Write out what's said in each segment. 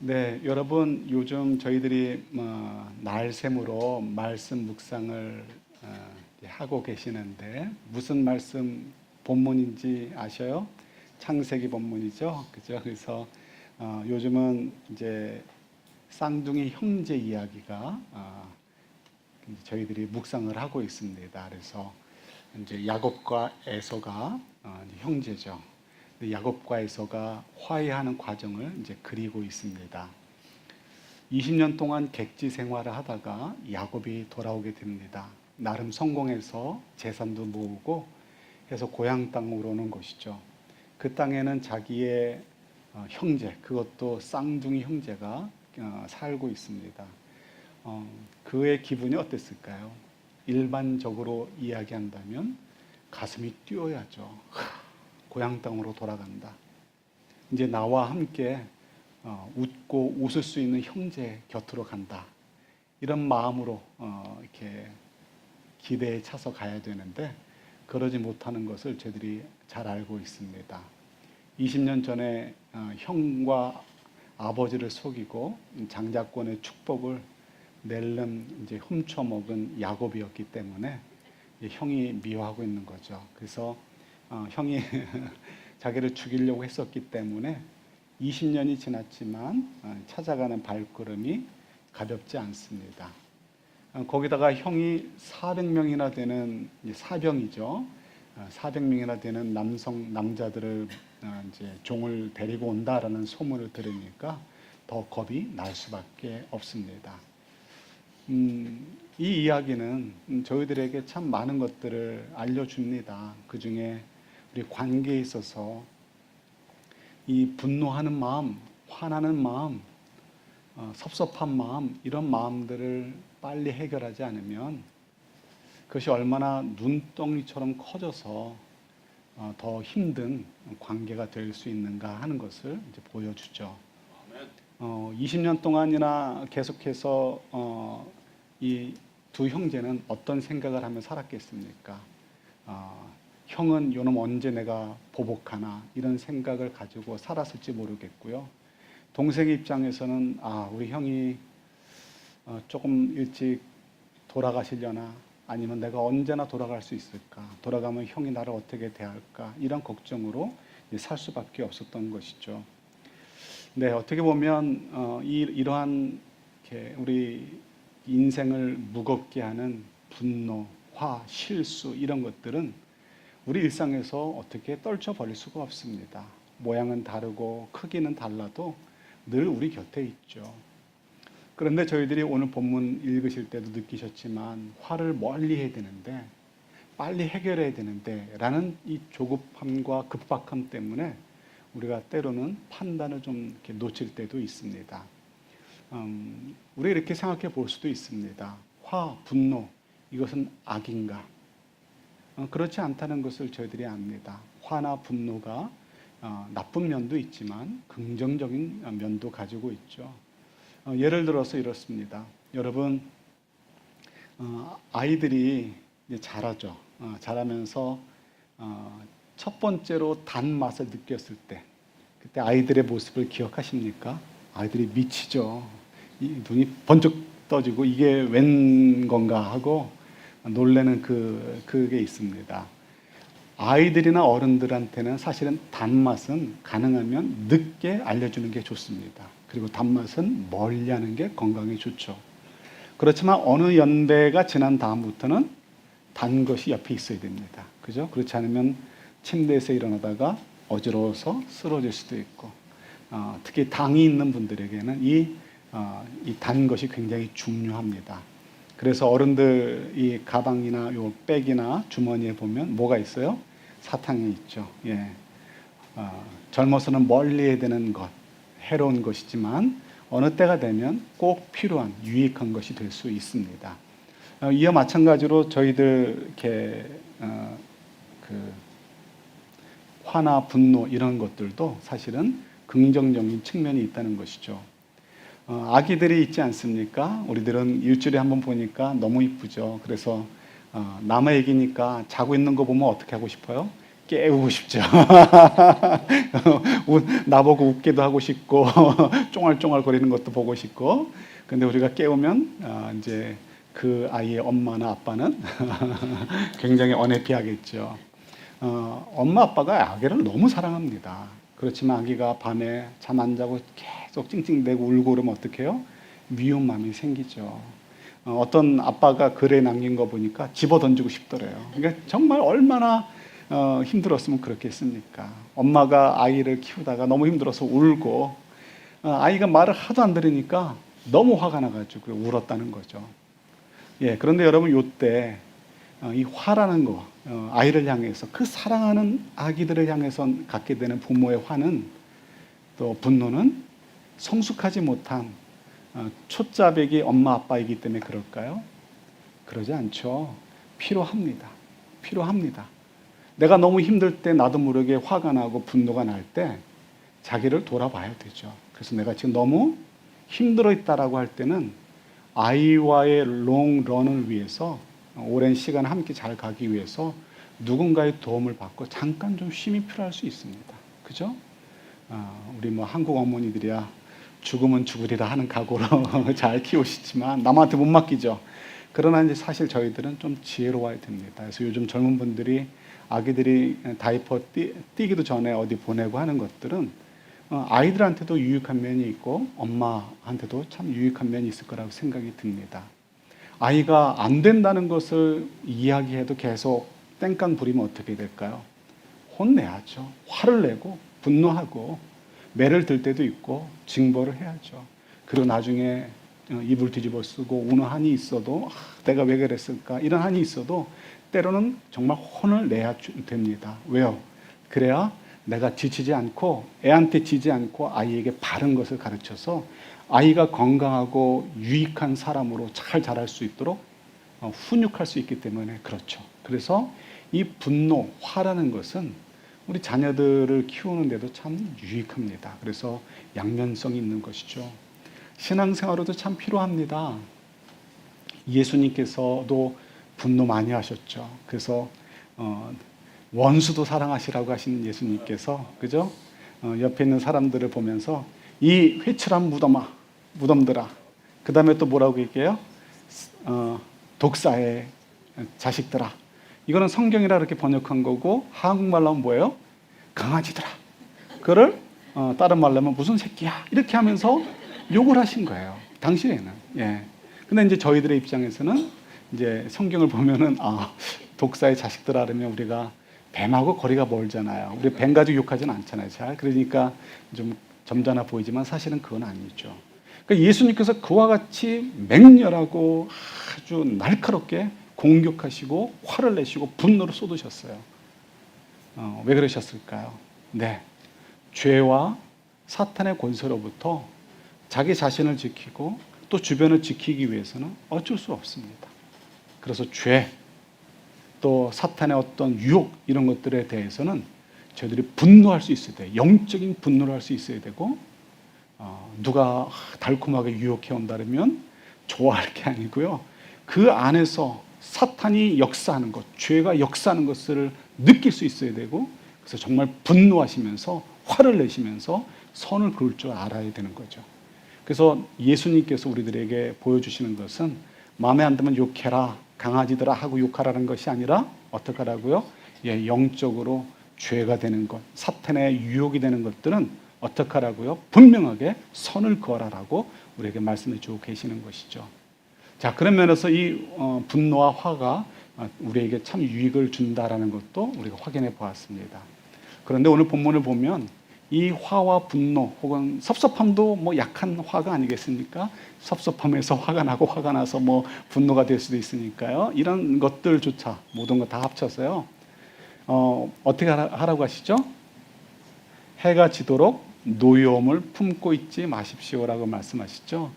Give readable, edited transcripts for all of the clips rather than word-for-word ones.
네, 여러분 요즘 저희들이 날샘으로 말씀 묵상을 하고 계시는데 무슨 말씀 본문인지 아셔요? 창세기 본문이죠, 그죠? 그래서 요즘은 이제 쌍둥이 형제 이야기가 저희들이 묵상을 하고 있습니다. 그래서 이제 야곱과 에서가 형제죠. 야곱과 에서가 화해하는 과정을 이제 그리고 있습니다. 20년 동안 객지 생활을 하다가 야곱이 돌아오게 됩니다. 나름 성공해서 재산도 모으고 해서 고향 땅으로 오는 것이죠. 그 땅에는 자기의 형제, 그것도 쌍둥이 형제가 살고 있습니다. 그의 기분이 어땠을까요? 일반적으로 이야기한다면 가슴이 뛰어야죠. 고향 땅으로 돌아간다. 이제 나와 함께 웃고 웃을 수 있는 형제 곁으로 간다. 이런 마음으로 이렇게 기대에 차서 가야 되는데 그러지 못하는 것을 저희들이 잘 알고 있습니다. 20년 전에 형과 아버지를 속이고 장자권의 축복을 낼름 이제 훔쳐먹은 야곱이었기 때문에 형이 미워하고 있는 거죠. 그래서 형이 자기를 죽이려고 했었기 때문에 20년이 지났지만 찾아가는 발걸음이 가볍지 않습니다. 거기다가 형이 400명이나 되는 사병이죠. 400명이나 되는 남자들을 이제 종을 데리고 온다라는 소문을 들으니까 더 겁이 날 수밖에 없습니다. 이 이야기는 저희들에게 참 많은 것들을 알려줍니다. 그 중에 우리 관계에 있어서 이 분노하는 마음, 화나는 마음, 섭섭한 마음, 이런 마음들을 빨리 해결하지 않으면 그것이 얼마나 눈덩이처럼 커져서 더 힘든 관계가 될 수 있는가 하는 것을 이제 보여주죠. 20년 동안이나 계속해서 이 두 형제는 어떤 생각을 하며 살았겠습니까? 형은 요놈 언제 내가 보복하나 이런 생각을 가지고 살았을지 모르겠고요. 동생 입장에서는 우리 형이 조금 일찍 돌아가시려나 아니면 내가 언제나 돌아갈 수 있을까, 돌아가면 형이 나를 어떻게 대할까, 이런 걱정으로 살 수밖에 없었던 것이죠. 네, 어떻게 보면 이러한 우리 인생을 무겁게 하는 분노, 화, 실수 이런 것들은 우리 일상에서 어떻게 떨쳐버릴 수가 없습니다. 모양은 다르고 크기는 달라도 늘 우리 곁에 있죠. 그런데 저희들이 오늘 본문 읽으실 때도 느끼셨지만 화를 멀리 해야 되는데 빨리 해결해야 되는데 라는 이 조급함과 급박함 때문에 우리가 때로는 판단을 좀 이렇게 놓칠 때도 있습니다. 우리 이렇게 생각해 볼 수도 있습니다. 화, 분노, 이것은 악인가? 그렇지 않다는 것을 저희들이 압니다. 화나 분노가 나쁜 면도 있지만 긍정적인 면도 가지고 있죠. 예를 들어서 이렇습니다. 여러분, 아이들이 이제 자라죠. 자라면서 첫 번째로 단맛을 느꼈을 때 그때 아이들의 모습을 기억하십니까? 아이들이 미치죠. 눈이 번쩍 떠지고 이게 웬 건가 하고 놀라는 그게 있습니다. 아이들이나 어른들한테는 사실은 단맛은 가능하면 늦게 알려주는 게 좋습니다. 그리고 단맛은 멀리 하는 게 건강에 좋죠. 그렇지만 어느 연배가 지난 다음부터는 단 것이 옆에 있어야 됩니다. 그죠? 그렇지 않으면 침대에서 일어나다가 어지러워서 쓰러질 수도 있고, 특히 당이 있는 분들에게는 이 단 것이 굉장히 중요합니다. 그래서 어른들 이 가방이나 요 백이나 주머니에 보면 뭐가 있어요? 사탕이 있죠. 예. 젊어서는 멀리 해야 되는 것, 해로운 것이지만 어느 때가 되면 꼭 필요한 유익한 것이 될 수 있습니다. 이와 마찬가지로 저희들 이렇게 화나 분노 이런 것들도 사실은 긍정적인 측면이 있다는 것이죠. 아기들이 있지 않습니까? 우리들은 일주일에 한 번 보니까 너무 이쁘죠. 그래서 남의 애기니까 자고 있는 거 보면 어떻게 하고 싶어요? 깨우고 싶죠. 나보고 웃기도 하고 싶고 쫑알쫑알 거리는 것도 보고 싶고. 근데 우리가 깨우면 이제 그 아이의 엄마나 아빠는 굉장히 언해피하겠죠. 엄마 아빠가 아기를 너무 사랑합니다. 그렇지만 아기가 밤에 잠 안 자고 계속 찡찡대고 울고 그러면 어떡해요? 미운 마음이 생기죠. 어떤 아빠가 글에 남긴 거 보니까 집어 던지고 싶더래요. 그러니까 정말 얼마나 힘들었으면 그렇겠습니까? 엄마가 아이를 키우다가 너무 힘들어서 울고 아이가 말을 하도 안 들으니까 너무 화가 나가지고 울었다는 거죠. 예, 그런데 여러분 요때 이 화라는 거, 아이를 향해서 그 사랑하는 아기들을 향해서 갖게 되는 부모의 화는 또 분노는 성숙하지 못한 초짜배기 엄마 아빠이기 때문에 그럴까요? 그러지 않죠. 필요합니다. 필요합니다. 내가 너무 힘들 때 나도 모르게 화가 나고 분노가 날 때 자기를 돌아봐야 되죠. 그래서 내가 지금 너무 힘들어 있다라고 할 때는 아이와의 롱런을 위해서 오랜 시간 함께 잘 가기 위해서 누군가의 도움을 받고 잠깐 좀 쉼이 필요할 수 있습니다. 그죠? 우리 뭐 한국 어머니들이야 죽으면 죽으리라 하는 각오로 잘 키우시지만 남한테 못 맡기죠. 그러나 이제 사실 저희들은 좀 지혜로워야 됩니다. 그래서 요즘 젊은 분들이 아기들이 다이퍼 띄기도 전에 어디 보내고 하는 것들은 아이들한테도 유익한 면이 있고 엄마한테도 참 유익한 면이 있을 거라고 생각이 듭니다. 아이가 안 된다는 것을 이야기해도 계속 땡깡 부리면 어떻게 될까요? 혼내야죠. 화를 내고 분노하고 매를 들 때도 있고 징벌을 해야죠. 그리고 나중에 이불 뒤집어 쓰고 우는 한이 있어도 내가 왜 그랬을까 이런 한이 있어도 때로는 정말 혼을 내야 됩니다. 왜요? 그래야 내가 지치지 않고 애한테 지지 않고 아이에게 바른 것을 가르쳐서 아이가 건강하고 유익한 사람으로 잘 자랄 수 있도록 훈육할 수 있기 때문에 그렇죠. 그래서 이 분노, 화라는 것은 우리 자녀들을 키우는데도 참 유익합니다. 그래서 양면성이 있는 것이죠. 신앙생활에도 참 필요합니다. 예수님께서도 분노 많이 하셨죠. 그래서 원수도 사랑하시라고 하신 예수님께서 그죠? 옆에 있는 사람들을 보면서 이 회칠한 무덤들아. 그 다음에 또 뭐라고 얘기해요? 독사의 자식들아. 이거는 성경이라 이렇게 번역한 거고 한국말로 하면 뭐예요? 강아지들아. 그거를 다른 말로 하면 무슨 새끼야. 이렇게 하면서 욕을 하신 거예요. 당시에는. 예. 근데 이제 저희들의 입장에서는 이제 성경을 보면은 독사의 자식들아 그러면 우리가 뱀하고 거리가 멀잖아요. 우리 뱀 가지고 욕하지는 않잖아요. 잘. 그러니까 좀 점잖아 보이지만 사실은 그건 아니죠. 그러니까 예수님께서 그와 같이 맹렬하고 아주 날카롭게 공격하시고 화를 내시고 분노를 쏟으셨어요. 왜 그러셨을까요? 네, 죄와 사탄의 권세로부터 자기 자신을 지키고 또 주변을 지키기 위해서는 어쩔 수 없습니다. 그래서 죄, 또 사탄의 어떤 유혹 이런 것들에 대해서는 저희들이 분노할 수 있어야 돼요. 영적인 분노를 할 수 있어야 되고 누가 달콤하게 유혹해 온다면 좋아할 게 아니고요. 그 안에서 사탄이 역사하는 것, 죄가 역사하는 것을 느낄 수 있어야 되고 그래서 정말 분노하시면서 화를 내시면서 선을 그을 줄 알아야 되는 거죠. 그래서 예수님께서 우리들에게 보여주시는 것은 마음에 안 들면 욕해라, 강아지들아 하고 욕하라는 것이 아니라 어떻게 하라고요? 예, 영적으로 죄가 되는 것, 사탄의 유혹이 되는 것들은 어떻게 하라고요? 분명하게 선을 그어라라고 우리에게 말씀해 주고 계시는 것이죠. 자, 그런 면에서 이 분노와 화가 우리에게 참 유익을 준다라는 것도 우리가 확인해 보았습니다. 그런데 오늘 본문을 보면 이 화와 분노 혹은 섭섭함도 뭐 약한 화가 아니겠습니까? 섭섭함에서 화가 나고 화가 나서 뭐 분노가 될 수도 있으니까요. 이런 것들조차 모든 거 다 합쳐서요. 어떻게 하라고 하시죠? 해가 지도록 노여움을 품고 있지 마십시오라고 말씀하시죠.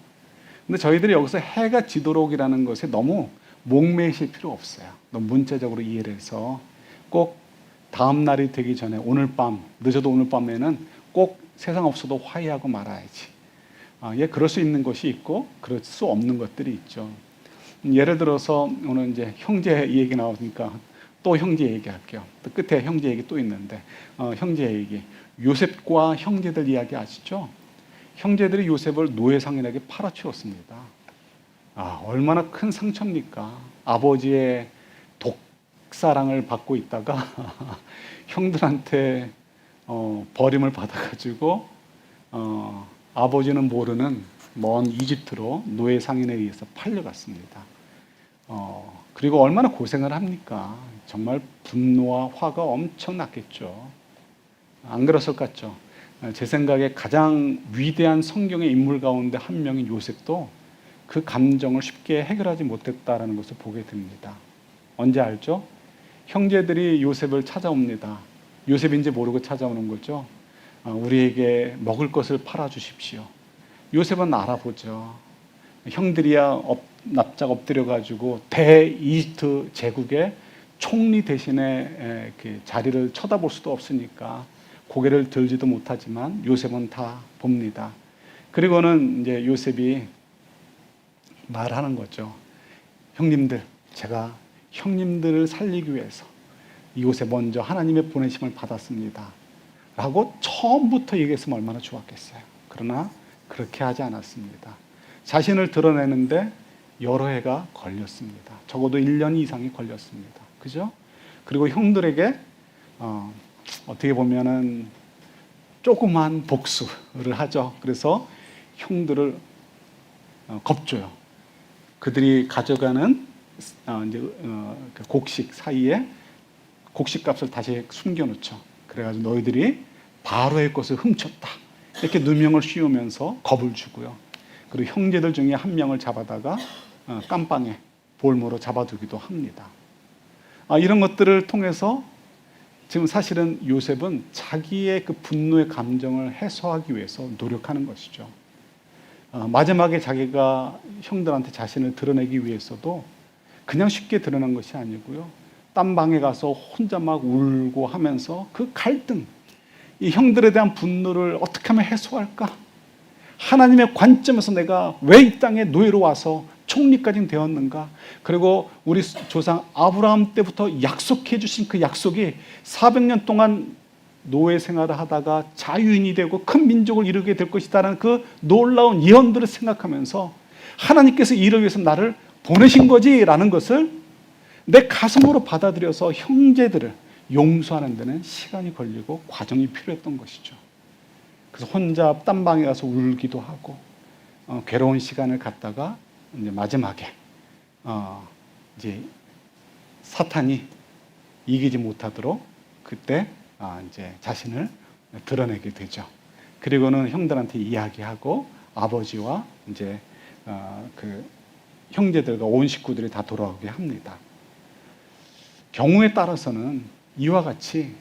근데 저희들이 여기서 해가 지도록이라는 것에 너무 목매실 필요 없어요. 너무 문자적으로 이해를 해서 꼭 다음 날이 되기 전에 오늘 밤, 늦어도 오늘 밤에는 꼭 세상 없어도 화해하고 말아야지. 예, 그럴 수 있는 것이 있고 그럴 수 없는 것들이 있죠. 예를 들어서 오늘 이제 형제 얘기 나오니까 또 형제 얘기할게요. 또 끝에 형제 얘기 또 있는데 형제 얘기. 요셉과 형제들 이야기 아시죠? 형제들이 요셉을 노예상인에게 팔아치웠습니다. 얼마나 큰 상처입니까? 아버지의 독사랑을 받고 있다가 형들한테 버림을 받아가지고 아버지는 모르는 먼 이집트로 노예상인에 의해서 팔려갔습니다. 그리고 얼마나 고생을 합니까? 정말 분노와 화가 엄청 났겠죠. 안 그랬을 것 같죠? 제 생각에 가장 위대한 성경의 인물 가운데 한 명인 요셉도 그 감정을 쉽게 해결하지 못했다는 것을 보게 됩니다. 언제 알죠? 형제들이 요셉을 찾아옵니다. 요셉인지 모르고 찾아오는 거죠. 우리에게 먹을 것을 팔아주십시오. 요셉은 알아보죠. 형들이야 납작 엎드려가지고 대이집트 제국의 총리 대신에 자리를 쳐다볼 수도 없으니까 고개를 들지도 못하지만 요셉은 다 봅니다. 그리고는 이제 요셉이 말하는 거죠. 형님들, 제가 형님들을 살리기 위해서 이곳에 먼저 하나님의 보내심을 받았습니다. 라고 처음부터 얘기했으면 얼마나 좋았겠어요. 그러나 그렇게 하지 않았습니다. 자신을 드러내는데 여러 해가 걸렸습니다. 적어도 1년 이상이 걸렸습니다. 그죠? 그리고 형들에게 어떻게 보면은 조그만 복수를 하죠. 그래서 형들을 겁줘요. 그들이 가져가는 그 곡식 사이에 곡식값을 다시 숨겨놓죠. 그래가지고 너희들이 바로의 것을 훔쳤다. 이렇게 누명을 씌우면서 겁을 주고요. 그리고 형제들 중에 한 명을 잡아다가 깜빵에 볼모로 잡아두기도 합니다. 이런 것들을 통해서 지금 사실은 요셉은 자기의 그 분노의 감정을 해소하기 위해서 노력하는 것이죠. 마지막에 자기가 형들한테 자신을 드러내기 위해서도 그냥 쉽게 드러난 것이 아니고요. 딴 방에 가서 혼자 막 울고 하면서 그 갈등, 이 형들에 대한 분노를 어떻게 하면 해소할까? 하나님의 관점에서 내가 왜 이 땅에 노예로 와서 총리까지 되었는가? 그리고 우리 조상 아브라함 때부터 약속해 주신 그 약속이 400년 동안 노예 생활을 하다가 자유인이 되고 큰 민족을 이루게 될 것이다라는 그 놀라운 예언들을 생각하면서 하나님께서 이를 위해서 나를 보내신 거지라는 것을 내 가슴으로 받아들여서 형제들을 용서하는 데는 시간이 걸리고 과정이 필요했던 것이죠. 그래서 혼자 딴 방에 가서 울기도 하고 괴로운 시간을 갖다가 이제 마지막에 이제 사탄이 이기지 못하도록 그때 이제 자신을 드러내게 되죠. 그리고는 형들한테 이야기하고 아버지와 이제 그 형제들과 온 식구들이 다 돌아오게 합니다. 경우에 따라서는 이와 같이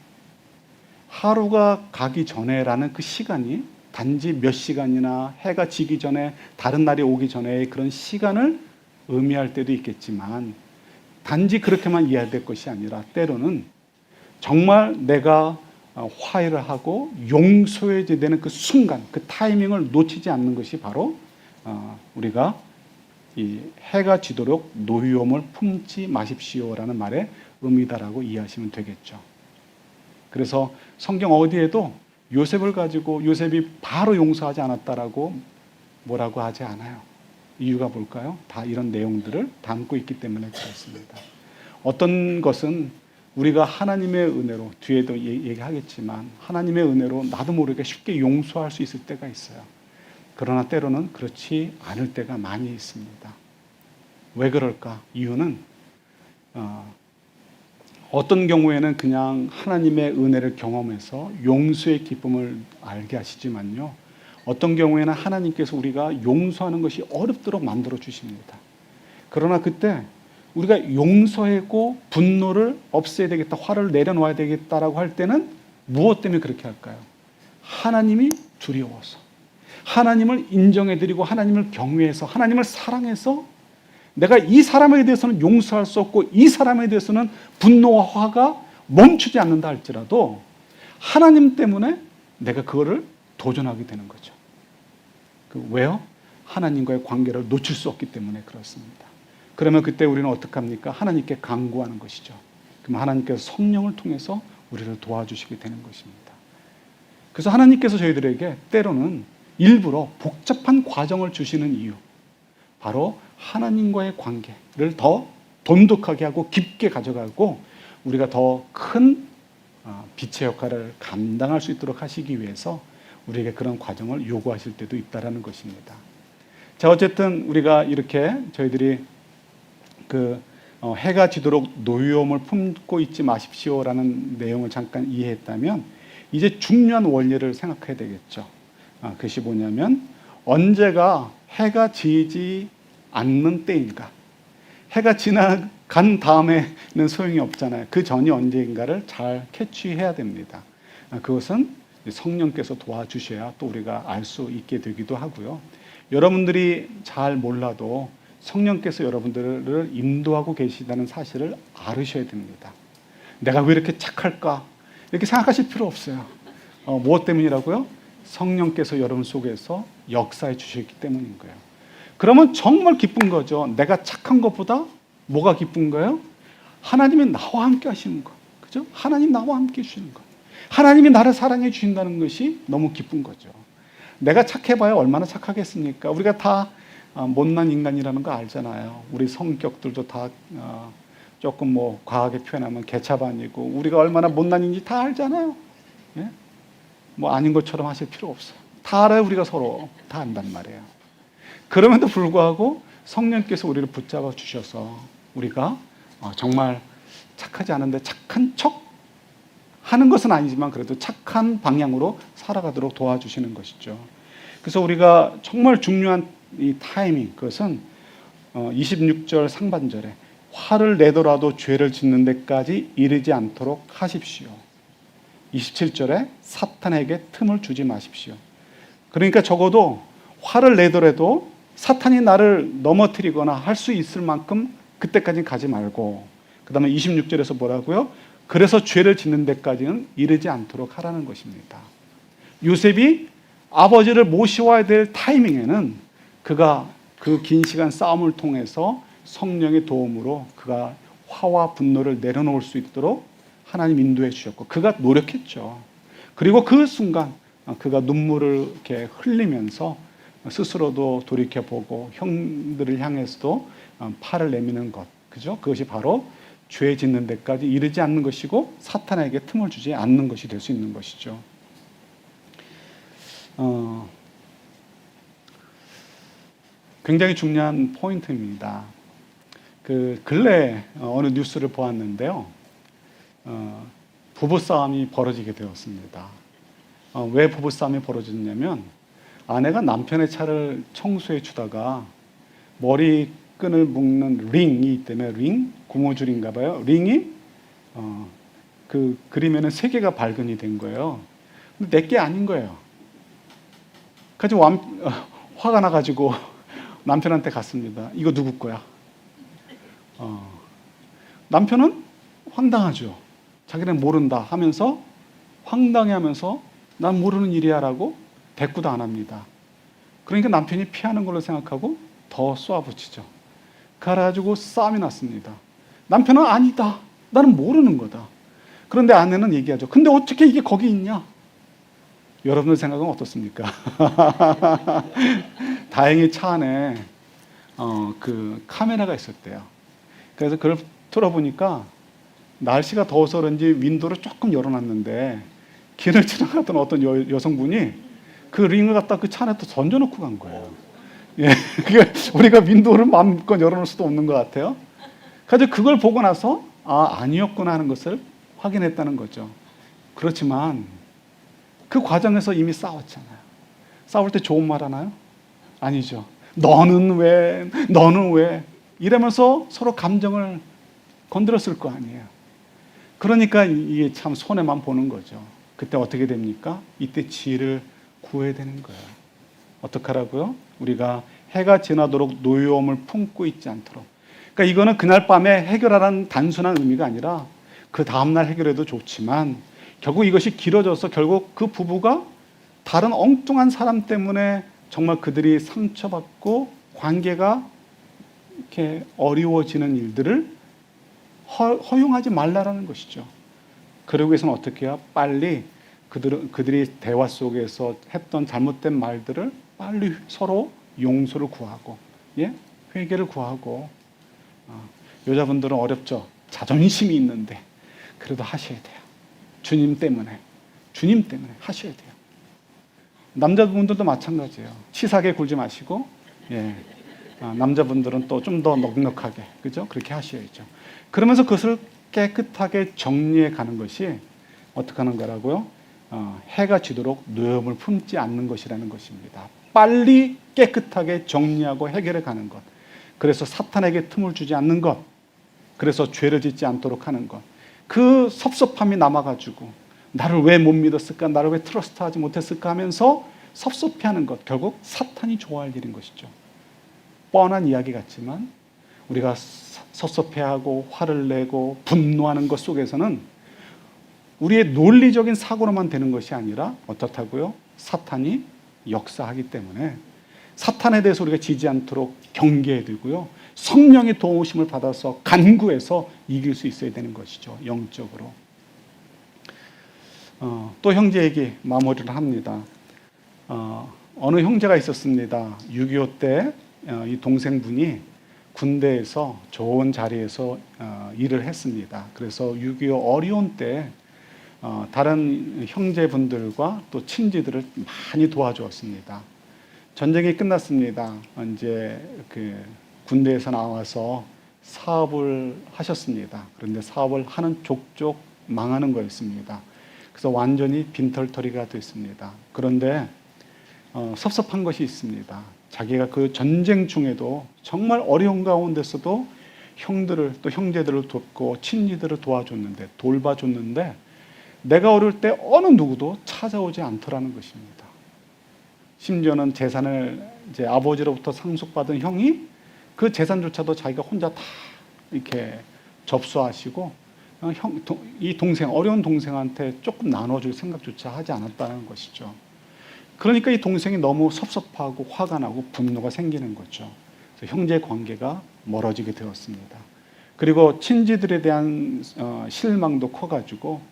하루가 가기 전에라는 그 시간이 단지 몇 시간이나 해가 지기 전에 다른 날이 오기 전에 그런 시간을 의미할 때도 있겠지만 단지 그렇게만 이해될 것이 아니라 때로는 정말 내가 화해를 하고 용서해야 되는 그 순간, 그 타이밍을 놓치지 않는 것이 바로 우리가 이 해가 지도록 노여움을 품지 마십시오라는 말의 의미다라고 이해하시면 되겠죠. 그래서 성경 어디에도 요셉을 가지고 요셉이 바로 용서하지 않았다라고 뭐라고 하지 않아요. 이유가 뭘까요? 다 이런 내용들을 담고 있기 때문에 그렇습니다. 어떤 것은 우리가 하나님의 은혜로, 뒤에도 얘기하겠지만 하나님의 은혜로 나도 모르게 쉽게 용서할 수 있을 때가 있어요. 그러나 때로는 그렇지 않을 때가 많이 있습니다. 왜 그럴까? 이유는 어떤 경우에는 그냥 하나님의 은혜를 경험해서 용서의 기쁨을 알게 하시지만요. 어떤 경우에는 하나님께서 우리가 용서하는 것이 어렵도록 만들어 주십니다. 그러나 그때 우리가 용서하고 분노를 없애야 되겠다, 화를 내려놓아야 되겠다라고 할 때는 무엇 때문에 그렇게 할까요? 하나님이 두려워서, 하나님을 인정해드리고 하나님을 경외해서, 하나님을 사랑해서 내가 이 사람에 대해서는 용서할 수 없고 이 사람에 대해서는 분노와 화가 멈추지 않는다 할지라도 하나님 때문에 내가 그거를 도전하게 되는 거죠. 왜요? 하나님과의 관계를 놓칠 수 없기 때문에 그렇습니다. 그러면 그때 우리는 어떻게 합니까? 하나님께 간구하는 것이죠. 그럼 하나님께서 성령을 통해서 우리를 도와주시게 되는 것입니다. 그래서 하나님께서 저희들에게 때로는 일부러 복잡한 과정을 주시는 이유, 바로 하나님과의 관계를 더 돈독하게 하고 깊게 가져가고 우리가 더 큰 빛의 역할을 감당할 수 있도록 하시기 위해서 우리에게 그런 과정을 요구하실 때도 있다라는 것입니다. 자, 어쨌든 우리가 이렇게 저희들이 해가 지도록 노여움을 품고 있지 마십시오라는 내용을 잠깐 이해했다면 이제 중요한 원리를 생각해야 되겠죠. 그것이 뭐냐면 언제가 해가 지지 않는 때인가. 해가 지나간 다음에는 소용이 없잖아요. 그 전이 언제인가를 잘 캐치해야 됩니다. 그것은 성령께서 도와주셔야 또 우리가 알 수 있게 되기도 하고요. 여러분들이 잘 몰라도 성령께서 여러분들을 인도하고 계시다는 사실을 알으셔야 됩니다. 내가 왜 이렇게 착할까? 이렇게 생각하실 필요 없어요. 무엇 때문이라고요? 성령께서 여러분 속에서 역사해 주셨기 때문인 거예요. 그러면 정말 기쁜 거죠. 내가 착한 것보다 뭐가 기쁜 거예요? 하나님이 나와 함께 하시는 거. 그죠? 하나님 나와 함께 해주시는 거. 하나님이 나를 사랑해 주신다는 것이 너무 기쁜 거죠. 내가 착해봐야 얼마나 착하겠습니까? 우리가 다 못난 인간이라는 거 알잖아요. 우리 성격들도 다 조금 과하게 표현하면 개차반이고 우리가 얼마나 못난인지 다 알잖아요. 예? 아닌 것처럼 하실 필요 없어요. 다 알아요. 우리가 서로 다 안단 말이에요. 그럼에도 불구하고 성령께서 우리를 붙잡아 주셔서 우리가 정말 착하지 않은데 착한 척 하는 것은 아니지만 그래도 착한 방향으로 살아가도록 도와주시는 것이죠. 그래서 우리가 정말 중요한 이 타이밍, 그것은 26절 상반절에 화를 내더라도 죄를 짓는 데까지 이르지 않도록 하십시오. 27절에 사탄에게 틈을 주지 마십시오. 그러니까 적어도 화를 내더라도 사탄이 나를 넘어뜨리거나 할 수 있을 만큼 그때까지는 가지 말고, 그 다음에 26절에서 뭐라고요? 그래서 죄를 짓는 데까지는 이르지 않도록 하라는 것입니다. 요셉이 아버지를 모셔와야 될 타이밍에는 그가 그 긴 시간 싸움을 통해서 성령의 도움으로 그가 화와 분노를 내려놓을 수 있도록 하나님 인도해 주셨고 그가 노력했죠. 그리고 그 순간 그가 눈물을 이렇게 흘리면서 스스로도 돌이켜보고 형들을 향해서도 팔을 내미는 것, 그죠? 그것이 바로 죄 짓는 데까지 이르지 않는 것이고 사탄에게 틈을 주지 않는 것이 될 수 있는 것이죠. 굉장히 중요한 포인트입니다. 근래 어느 뉴스를 보았는데요. 부부싸움이 벌어지게 되었습니다. 왜 부부싸움이 벌어졌냐면 아내가 남편의 차를 청소해 주다가 머리끈을 묶는 링이 있다며, 링? 고무줄인가 봐요. 링이 그 그림에는 3개가 발견이 된 거예요. 근데 내게 아닌 거예요. 그래서 화가 나가지고 남편한테 갔습니다. 이거 누구 거야? 남편은 황당하죠. 자기는 모른다 하면서 황당해하면서 난 모르는 일이야 라고 대꾸도 안 합니다. 그러니까 남편이 피하는 걸로 생각하고 더 쏘아붙이죠. 그래가지고 싸움이 났습니다. 남편은 아니다. 나는 모르는 거다. 그런데 아내는 얘기하죠. 근데 어떻게 이게 거기 있냐? 여러분들 생각은 어떻습니까? 다행히 차 안에 그 카메라가 있었대요. 그래서 그걸 틀어보니까 날씨가 더워서 그런지 윈도우를 조금 열어놨는데 길을 지나가던 어떤 여성분이 그 링을 갖다 그 차 안에 또 던져놓고 간 거예요. 예, 우리가 윈도우를 마음껏 열어놓을 수도 없는 것 같아요. 그래서 그걸 보고 나서 아니었구나 하는 것을 확인했다는 거죠. 그렇지만 그 과정에서 이미 싸웠잖아요. 싸울 때 좋은 말 하나요? 아니죠. 너는 왜? 너는 왜? 이러면서 서로 감정을 건드렸을 거 아니에요. 그러니까 이게 참 손해만 보는 거죠. 그때 어떻게 됩니까? 이때 지혜를 구해야 되는 거예요. 어떻게 하라고요? 우리가 해가 지나도록 노여움을 품고 있지 않도록. 그러니까 이거는 그날 밤에 해결하라는 단순한 의미가 아니라 그 다음날 해결해도 좋지만 결국 이것이 길어져서 결국 그 부부가 다른 엉뚱한 사람 때문에 정말 그들이 상처받고 관계가 이렇게 어려워지는 일들을 허용하지 말라라는 것이죠. 그러기 위해서는 어떻게 해야? 빨리 그들이 대화 속에서 했던 잘못된 말들을 빨리 서로 용서를 구하고, 예? 회개를 구하고. 여자분들은 어렵죠. 자존심이 있는데 그래도 하셔야 돼요. 주님 때문에 하셔야 돼요. 남자분들도 마찬가지예요. 치사하게 굴지 마시고, 예. 남자분들은 또 좀 더 넉넉하게, 그죠? 그렇게 하셔야죠. 그러면서 그것을 깨끗하게 정리해 가는 것이 어떻게 하는 거라고요? 해가 지도록 노염을 품지 않는 것이라는 것입니다. 빨리 깨끗하게 정리하고 해결해 가는 것. 그래서 사탄에게 틈을 주지 않는 것. 그래서 죄를 짓지 않도록 하는 것. 그 섭섭함이 남아가지고 나를 왜 못 믿었을까? 나를 왜 트러스트하지 못했을까? 하면서 섭섭해하는 것. 결국 사탄이 좋아할 일인 것이죠. 뻔한 이야기 같지만 우리가 섭섭해하고 화를 내고 분노하는 것 속에서는 우리의 논리적인 사고로만 되는 것이 아니라 어떻다고요? 사탄이 역사하기 때문에 사탄에 대해서 우리가 지지 않도록 경계해야 되고요. 성령의 도우심을 받아서 간구해서 이길 수 있어야 되는 것이죠. 영적으로. 또 형제 얘기 마무리를 합니다. 어느 형제가 있었습니다. 6.25 때 이 동생분이 군대에서 좋은 자리에서 일을 했습니다. 그래서 6.25 어려운 때 다른 형제분들과 또 친지들을 많이 도와주었습니다. 전쟁이 끝났습니다. 이제 그 군대에서 나와서 사업을 하셨습니다. 그런데 사업을 하는 족족 망하는 거였습니다. 그래서 완전히 빈털터리가 됐습니다. 그런데 섭섭한 것이 있습니다. 자기가 그 전쟁 중에도 정말 어려운 가운데서도 형들을 또 형제들을 돕고 친지들을 도와줬는데 돌봐줬는데 내가 어릴 때 어느 누구도 찾아오지 않더라는 것입니다. 심지어는 재산을 이제 아버지로부터 상속받은 형이 그 재산조차도 자기가 혼자 다 이렇게 접수하시고 이 동생 어려운 동생한테 조금 나눠줄 생각조차 하지 않았다는 것이죠. 그러니까 이 동생이 너무 섭섭하고 화가 나고 분노가 생기는 거죠. 그래서 형제 관계가 멀어지게 되었습니다. 그리고 친지들에 대한 실망도 커가지고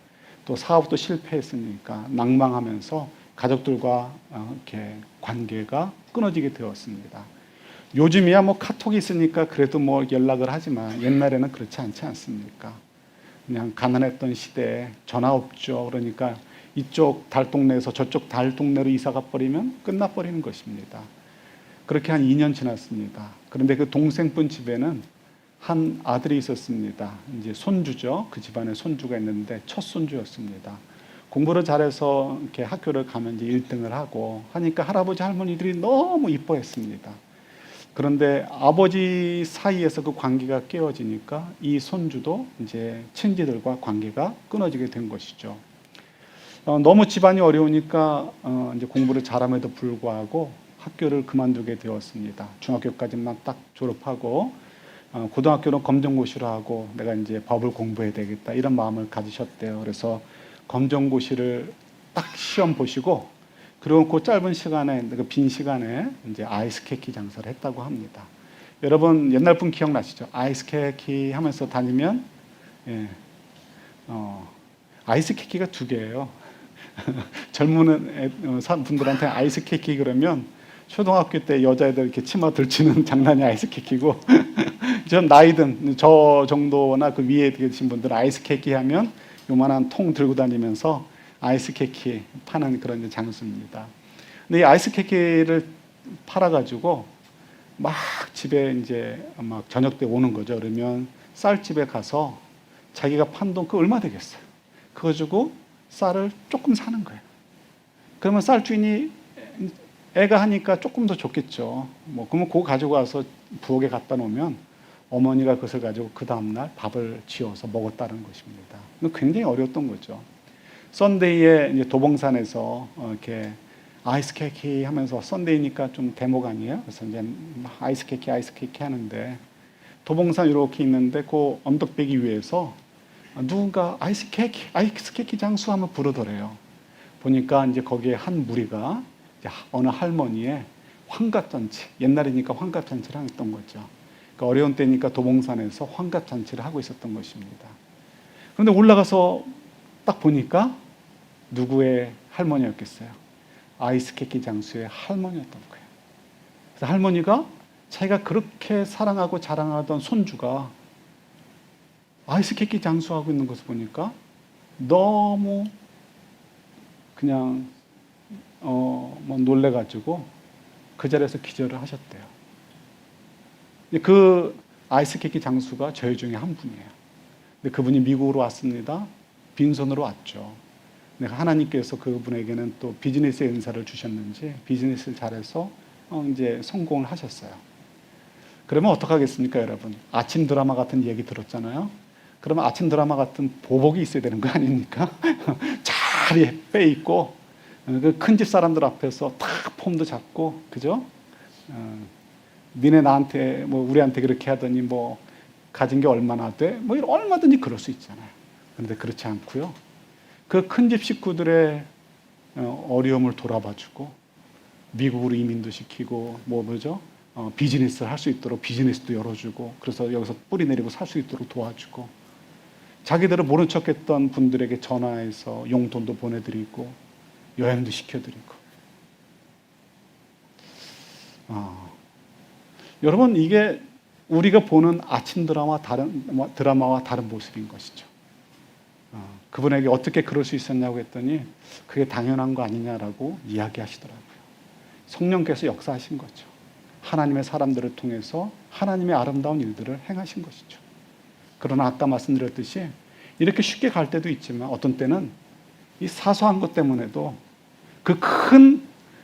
또 사업도 실패했으니까 낭망하면서 가족들과 이렇게 관계가 끊어지게 되었습니다. 요즘이야 뭐 카톡이 있으니까 그래도 뭐 연락을 하지만 옛날에는 그렇지 않지 않습니까? 그냥 가난했던 시대에 전화 없죠. 그러니까 이쪽 달 동네에서 저쪽 달 동네로 이사가 버리면 끝나버리는 것입니다. 그렇게 한 2년 지났습니다. 그런데 그 동생분 집에는 한 아들이 있었습니다. 이제 손주죠. 그 집안에 손주가 있는데 첫 손주였습니다. 공부를 잘해서 이렇게 학교를 가면 이제 1등을 하고 하니까 할아버지 할머니들이 너무 이뻐했습니다. 그런데 아버지 사이에서 그 관계가 깨어지니까 이 손주도 이제 친지들과 관계가 끊어지게 된 것이죠. 너무 집안이 어려우니까 이제 공부를 잘함에도 불구하고 학교를 그만두게 되었습니다. 중학교까지만 딱 졸업하고 고등학교는 검정고시를 하고 내가 이제 법을 공부해야 되겠다 이런 마음을 가지셨대요. 그래서 검정고시를 딱 시험 보시고 그리고 그 짧은 시간에 그 빈 시간에 이제 아이스케이키 장사를 했다고 합니다. 여러분 옛날 분 기억나시죠? 아이스케이키 하면서 다니면 아이스케이키가 2개예요. 젊은 분들한테 아이스케이키 그러면 초등학교 때 여자애들 이렇게 치마 들치는 장난이 아이스케이키고 전 나이든 저 정도나 그 위에 계신 분들은 아이스케이키 하면 요만한 통 들고 다니면서 아이스케이키 파는 그런 장소입니다. 근데 이 아이스케이키를 팔아가지고 막 집에 이제 막 저녁 때 오는 거죠. 그러면 쌀집에 가서 자기가 판 돈 그 얼마 되겠어요. 그거 주고 쌀을 조금 사는 거예요. 그러면 쌀 주인이 애가 하니까 조금 더 좋겠죠. 그러면 그거 가지고 와서 부엌에 갖다 놓으면 어머니가 그것을 가지고 그 다음날 밥을 지어서 먹었다는 것입니다. 굉장히 어려웠던 거죠. 썬데이에 이제 도봉산에서 이렇게 아이스케이키 하면서 썬데이니까 좀 대목 아니에요? 그래서 이제 아이스케이키 하는데 도봉산 이렇게 있는데 그 언덕배기 위에서 누군가 아이스케이키 장수 하면 부르더래요. 보니까 이제 거기에 한 무리가 어느 할머니의 환갑잔치, 옛날이니까 환갑잔치를 했던 거죠. 그러니까 어려운 때니까 도봉산에서 환갑잔치를 하고 있었던 것입니다. 그런데 올라가서 딱 보니까 누구의 할머니였겠어요? 아이스케키 장수의 할머니였던 거예요. 그래서 할머니가 자기가 그렇게 사랑하고 자랑하던 손주가 아이스케키 장수하고 있는 것을 보니까 너무 그냥 놀래가지고 그 자리에서 기절을 하셨대요. 그 아이스케키 장수가 저희 중에 한 분이에요. 근데 그분이 미국으로 왔습니다. 빈손으로 왔죠. 하나님께서 그분에게는 또 비즈니스의 은사를 주셨는지 비즈니스를 잘해서 이제 성공을 하셨어요. 그러면 어떡하겠습니까, 여러분? 아침 드라마 같은 얘기 들었잖아요. 그러면 아침 드라마 같은 보복이 있어야 되는 거 아닙니까? 잘 빼입고 그 큰 집 사람들 앞에서 딱 폼도 잡고, 그죠? 니네 나한테 우리한테 그렇게 하더니 가진 게 얼마나 돼? 얼마든지 그럴 수 있잖아요. 그런데 그렇지 않고요. 그 큰 집 식구들의 어려움을 돌아봐주고 미국으로 이민도 시키고 비즈니스를 할 수 있도록 비즈니스도 열어주고, 그래서 여기서 뿌리 내리고 살 수 있도록 도와주고, 자기들은 모른 척했던 분들에게 전화해서 용돈도 보내드리고 여행도 시켜드리고. 여러분, 이게 우리가 보는 아침 드라마와 다른 모습인 것이죠. 그분에게 어떻게 그럴 수 있었냐고 했더니 그게 당연한 거 아니냐라고 이야기하시더라고요. 성령께서 역사하신 거죠. 하나님의 사람들을 통해서 하나님의 아름다운 일들을 행하신 것이죠. 그러나 아까 말씀드렸듯이 이렇게 쉽게 갈 때도 있지만 어떤 때는 이 사소한 것 때문에도 그 큰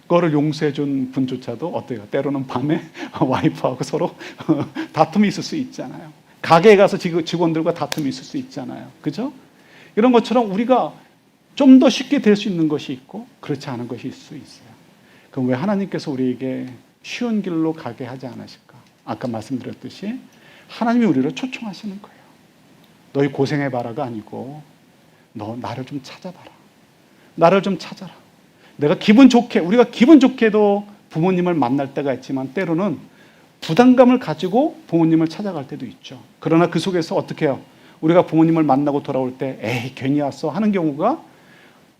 거를 용서해 준 분조차도 어때요? 때로는 밤에 와이프하고 서로 다툼이 있을 수 있잖아요. 가게에 가서 직원들과 다툼이 있을 수 있잖아요. 그죠? 이런 것처럼 우리가 좀 더 쉽게 될 수 있는 것이 있고 그렇지 않은 것이 있을 수 있어요. 그럼 왜 하나님께서 우리에게 쉬운 길로 가게 하지 않으실까? 아까 말씀드렸듯이 하나님이 우리를 초청하시는 거예요. 너희 고생해봐라가 아니고 너 나를 좀 찾아봐라. 나를 좀 찾아라. 우리가 기분 좋게도 부모님을 만날 때가 있지만 때로는 부담감을 가지고 부모님을 찾아갈 때도 있죠. 그러나 그 속에서 어떻게 해요? 우리가 부모님을 만나고 돌아올 때 에이 괜히 왔어 하는 경우가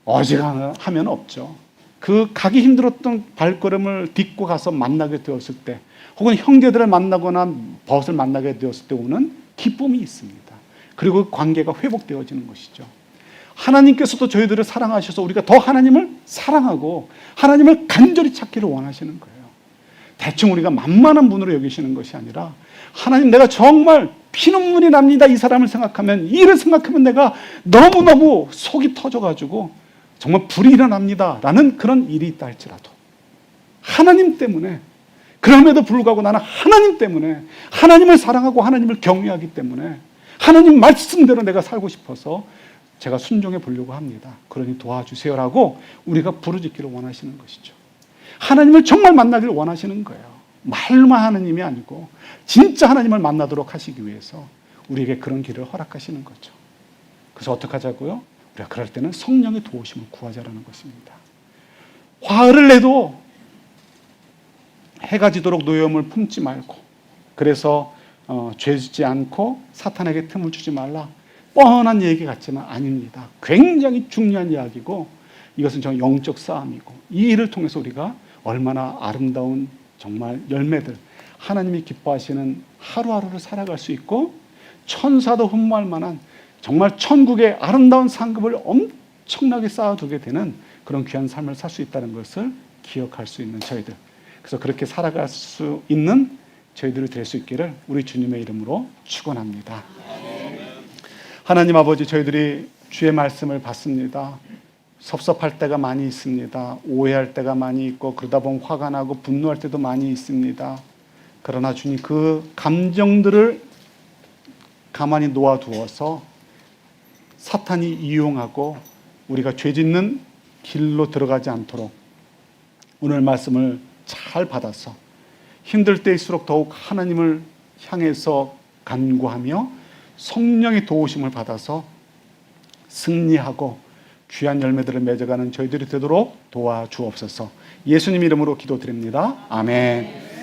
어지간하면 없죠. 그 가기 힘들었던 발걸음을 딛고 가서 만나게 되었을 때, 혹은 형제들을 만나거나 벗을 만나게 되었을 때 오는 기쁨이 있습니다. 그리고 관계가 회복되어지는 것이죠. 하나님께서도 저희들을 사랑하셔서 우리가 더 하나님을 사랑하고 하나님을 간절히 찾기를 원하시는 거예요. 대충 우리가 만만한 분으로 여기시는 것이 아니라, 하나님, 내가 정말 피눈물이 납니다. 이 사람을 생각하면, 이 일을 생각하면 내가 너무너무 속이 터져가지고 정말 불이 일어납니다 라는 그런 일이 있다 할지라도 하나님 때문에, 그럼에도 불구하고 나는 하나님 때문에, 하나님을 사랑하고 하나님을 경외하기 때문에 하나님 말씀대로 내가 살고 싶어서 제가 순종해 보려고 합니다. 그러니 도와주세요라고 우리가 부르짖기를 원하시는 것이죠. 하나님을 정말 만나기를 원하시는 거예요. 말만 하느님이 아니고 진짜 하나님을 만나도록 하시기 위해서 우리에게 그런 길을 허락하시는 거죠. 그래서 어떻게 하자고요? 우리가 그럴 때는 성령의 도우심을 구하자라는 것입니다. 화를 내도 해가 지도록 노여움을 품지 말고, 그래서 죄짓지 않고 사탄에게 틈을 주지 말라. 뻔한 얘기 같지만 아닙니다. 굉장히 중요한 이야기고, 이것은 정말 영적 싸움이고, 이 일을 통해서 우리가 얼마나 아름다운 정말 열매들, 하나님이 기뻐하시는 하루하루를 살아갈 수 있고, 천사도 흠모할 만한 정말 천국의 아름다운 상급을 엄청나게 쌓아두게 되는 그런 귀한 삶을 살 수 있다는 것을 기억할 수 있는 저희들, 그래서 그렇게 살아갈 수 있는 저희들이 될 수 있기를 우리 주님의 이름으로 축원합니다. 하나님 아버지, 저희들이 주의 말씀을 받습니다. 섭섭할 때가 많이 있습니다. 오해할 때가 많이 있고, 그러다 보면 화가 나고 분노할 때도 많이 있습니다. 그러나 주님, 그 감정들을 가만히 놓아두어서 사탄이 이용하고 우리가 죄짓는 길로 들어가지 않도록 오늘 말씀을 잘 받아서 힘들 때일수록 더욱 하나님을 향해서 간구하며 성령의 도우심을 받아서 승리하고 귀한 열매들을 맺어가는 저희들이 되도록 도와주옵소서. 예수님 이름으로 기도드립니다. 아멘.